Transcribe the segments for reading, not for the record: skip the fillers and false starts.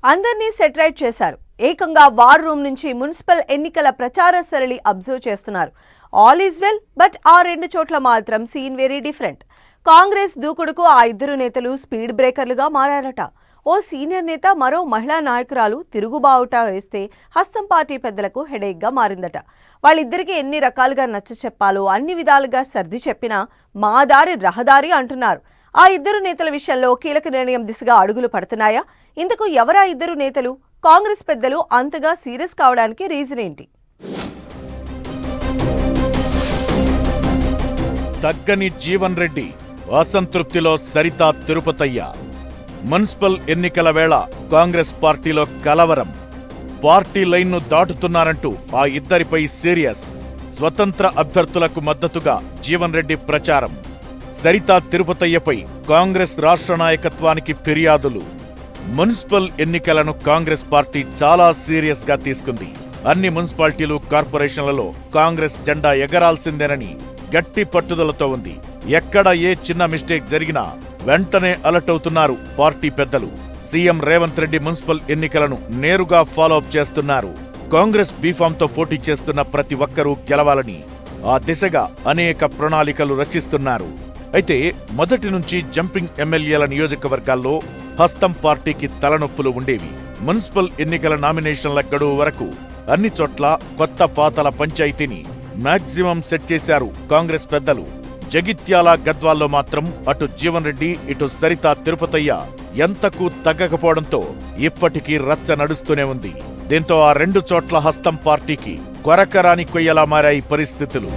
అందర్నీ సెటరైట్ చేశారు. ఏకంగా వార్ రూమ్ నుంచి మున్సిపల్ ఎన్నికల ప్రచార సరళి అబ్జర్వ్ చేస్తున్నారు. ఆల్ ఈజ్ వెల్, బట్ ఆ రెండు చోట్ల మాత్రం సీన్ వెరీ డిఫరెంట్. కాంగ్రెస్ దూకుడుకు ఆ ఇద్దరు నేతలు స్పీడ్ బ్రేకర్లుగా మారారట. ఓ సీనియర్ నేత మరో మహిళా నాయకురాలు తిరుగుబావుట వేస్తే హస్తం పార్టీ పెద్దలకు హెడేక్గా మారిందట. వాళ్ళిద్దరికీ ఎన్ని రకాలుగా నచ్చ చెప్పాలో అన్ని విధాలుగా సర్ది చెప్పినా మా దారి రహదారి అంటున్నారు. ఆ ఇద్దరు నేతల విషయంలో కీలక నిర్ణయం దిశగా అడుగులు పడుతున్నాయా? ఇంతకు ఎవరా ఇద్దరు నేతలు? కాంగ్రెస్ పెద్దలు అంతగా సీరియస్ కావడానికి రీజన్ ఏంటి? తగ్గని జీవన్ రెడ్డి, అసంతృప్తిలో సరిత తిరుపతయ్య. మున్సిపల్ ఎన్నికల వేళ కాంగ్రెస్ పార్టీలో కలవరం. పార్టీ లైన్ను దాటుతున్నారంటూ ఆ ఇద్దరిపై సీరియస్. స్వతంత్ర అభ్యర్థులకు మద్దతుగా జీవన్ రెడ్డి ప్రచారం. సరిత తిరుపతయ్యపై కాంగ్రెస్ రాష్ట్ర నాయకత్వానికి ఫిర్యాదులు. మున్సిపల్ ఎన్నికలను కాంగ్రెస్ పార్టీ చాలా సీరియస్ గా తీసుకుంది. అన్ని మున్సిపాలిటీలు, కార్పొరేషన్లలో కాంగ్రెస్ జెండా ఎగరాల్సిందేనని గట్టి పట్టుదలతో ఉంది. ఎక్కడ ఏ చిన్న మిస్టేక్ జరిగినా వెంటనే అలర్ట్ అవుతున్నారు పార్టీ పెద్దలు. సీఎం రేవంత్ రెడ్డి మున్సిపల్ ఎన్నికలను నేరుగా ఫాలోఅప్ చేస్తున్నారు. కాంగ్రెస్ బీఫామ్తో పోటీ చేస్తున్న ప్రతి ఒక్కరూ గెలవాలని ఆ దిశగా అనేక ప్రణాళికలు రచిస్తున్నారు. అయితే మొదటి నుంచి జంపింగ్ ఎమ్మెల్యేల నియోజకవర్గాల్లో హస్తం పార్టీకి తలనొప్పులు ఉండేవి. మున్సిపల్ ఎన్నికల నామినేషన్ల గడువు వరకు అన్ని చోట్ల కొత్త పాతల పంచాయతీని మాక్సిమం సెట్ చేశారు కాంగ్రెస్ పెద్దలు. జగిత్యాల, గద్వాల్లో మాత్రం అటు జీవన్ రెడ్డి, ఇటు సరిత తిరుపతయ్య ఎంతకు తగ్గకపోవడంతో ఇప్పటికీ రచ్చ నడుస్తూనే ఉంది. దీంతో ఆ రెండు చోట్ల హస్తం పార్టీకి కొరకరాని కొయ్యలా మారాయి పరిస్థితులు.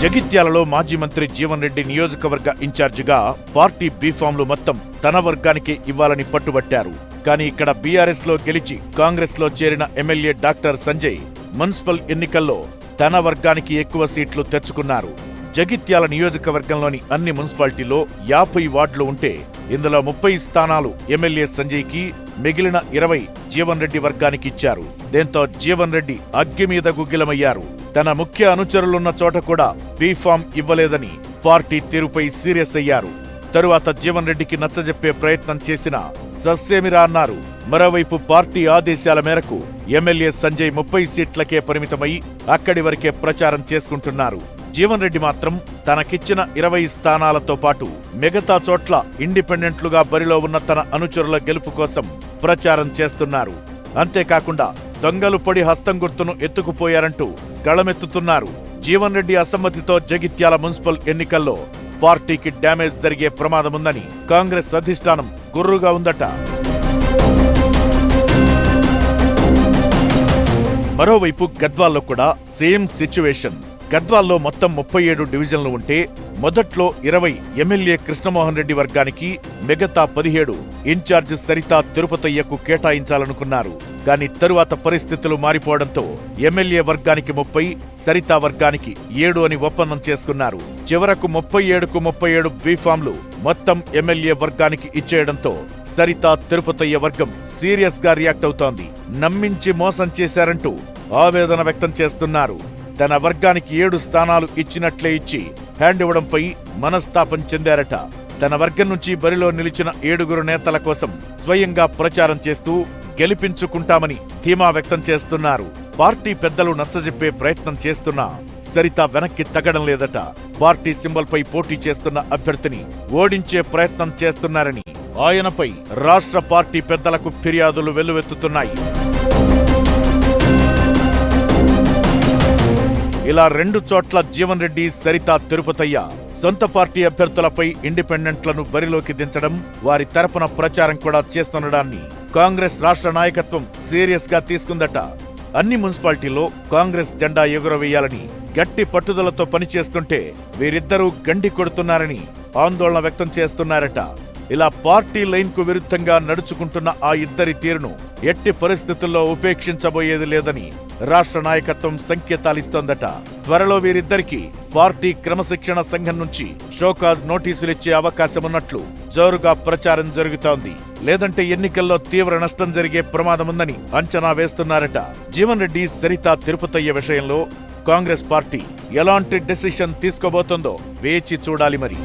జగిత్యాలలో మాజీ మంత్రి జీవన్ రెడ్డి నియోజకవర్గ ఇన్ఛార్జిగా పార్టీ బీఫామ్లు మొత్తం తన వర్గానికి ఇవ్వాలని పట్టుబట్టారు. కానీ ఇక్కడ బీఆర్ఎస్ లో గెలిచి కాంగ్రెస్ లో చేరిన ఎమ్మెల్యే డాక్టర్ సంజయ్ మున్సిపల్ ఎన్నికల్లో తన వర్గానికి ఎక్కువ సీట్లు తెచ్చుకున్నారు. జగిత్యాల నియోజకవర్గంలోని అన్ని మున్సిపాలిటీలో 50 వార్డులు ఉంటే ఇందులో 30 స్థానాలు ఎమ్మెల్యే సంజయ్కి, మిగిలిన 20 జీవన్ రెడ్డి వర్గానికి ఇచ్చారు. దీంతో జీవన్ రెడ్డి అగ్గి మీద గుగ్గిలమయ్యారు. తన ముఖ్య అనుచరులున్న చోట కూడా బీఫామ్ ఇవ్వలేదని పార్టీ తీరుపై సీరియస్ అయ్యారు. తరువాత జీవన్ రెడ్డికి నచ్చజెప్పే ప్రయత్నం చేసినా సస్సేమిరా అన్నారు. మరోవైపు పార్టీ ఆదేశాల మేరకు ఎమ్మెల్యే సంజయ్ 30 సీట్లకే పరిమితమై అక్కడి వరకే ప్రచారం చేసుకుంటున్నారు. జీవన్ రెడ్డి మాత్రం తనకిచ్చిన 20 స్థానాలతో పాటు మిగతా చోట్ల ఇండిపెండెంట్లుగా బరిలో ఉన్న తన అనుచరుల గెలుపు కోసం ప్రచారం చేస్తున్నారు. అంతేకాకుండా దొంగలు పొడి హస్తం గుర్తును ఎత్తుకుపోయారంటూ గళమెత్తుతున్నారు. జీవన్ రెడ్డి అసమ్మతితో జగిత్యాల మున్సిపల్ ఎన్నికల్లో పార్టీకి డ్యామేజ్ జరిగే ప్రమాదముందని కాంగ్రెస్ అధిష్టానం గుర్రుగా ఉందట. మరోవైపు గద్వాల్లో కూడా సేమ్ సిచ్యువేషన్. గద్వాల్లో మొత్తం 37 డివిజన్లు ఉంటే మొదట్లో 20 ఎమ్మెల్యే కృష్ణమోహన్ రెడ్డి వర్గానికి, మిగతా 17 ఇన్ఛార్జ్ సరిత తిరుపతయ్యకు కేటాయించాలనుకున్నారు. కానీ తరువాత పరిస్థితులు మారిపోవడంతో ఎమ్మెల్యే వర్గానికి 30, సరిత వర్గానికి 7 అని ఒప్పందం చేసుకున్నారు. చివరకు 37కు 37 బీఫామ్లు మొత్తం ఎమ్మెల్యే వర్గానికి ఇచ్చేయడంతో సరిత తిరుపతయ్య వర్గం సీరియస్ గా రియాక్ట్ అవుతోంది. నమ్మించి మోసం చేశారంటూ ఆవేదన వ్యక్తం చేస్తున్నారు. తన వర్గానికి 7 స్థానాలు ఇచ్చినట్లే ఇచ్చి హ్యాండ్ ఇవ్వడంపై మనస్తాపం చెందారట. తన వర్గం నుంచి బరిలో నిలిచిన 7 నేతల కోసం స్వయంగా ప్రచారం చేస్తూ గెలిపించుకుంటామని ధీమా వ్యక్తం చేస్తున్నారు. పార్టీ పెద్దలు నచ్చజెప్పే ప్రయత్నం చేస్తున్నా సరిత వెనక్కి తగ్గడం లేదట. పార్టీ సింబల్ పై పోటీ చేస్తున్న అభ్యర్థిని ఓడించే ప్రయత్నం చేస్తున్నారని ఆయనపై రాష్ట్ర పార్టీ పెద్దలకు ఫిర్యాదులు వెల్లువెత్తుతున్నాయి. ఇలా రెండు చోట్ల జీవన్ రెడ్డి, సరిత తిరుపతయ్య సొంత పార్టీ అభ్యర్థులపై ఇండిపెండెంట్లను బరిలోకి దించడం, వారి తరపున ప్రచారం కూడా చేస్తుండడాన్ని కాంగ్రెస్ రాష్ట్ర నాయకత్వం సీరియస్ గా తీసుకుందట. అన్ని మున్సిపాలిటీల్లో కాంగ్రెస్ జెండా ఎగురవేయాలని గట్టి పట్టుదలతో పనిచేస్తుంటే వీరిద్దరూ గండి కొడుతున్నారని ఆందోళన వ్యక్తం చేస్తున్నారట. ఇలా పార్టీ లైన్ కు విరుద్ధంగా నడుచుకుంటున్న ఆ ఇద్దరి తీరును ఎట్టి పరిస్థితుల్లో ఉపేక్షించబోయేది లేదని రాష్ట్ర నాయకత్వం సంకేతాలిస్తోందట. త్వరలో వీరిద్దరికీ పార్టీ క్రమశిక్షణ సంఘం నుంచి షోకాజ్ నోటీసులిచ్చే అవకాశమున్నట్లు జోరుగా ప్రచారం జరుగుతోంది. లేదంటే ఎన్నికల్లో తీవ్ర నష్టం జరిగే ప్రమాదముందని అంచనా వేస్తున్నారట. జీవన్ రెడ్డి, సరిత తిరుపతయ్య విషయంలో కాంగ్రెస్ పార్టీ ఎలాంటి డెసిషన్ తీసుకోబోతోందో వేచి చూడాలి మరి.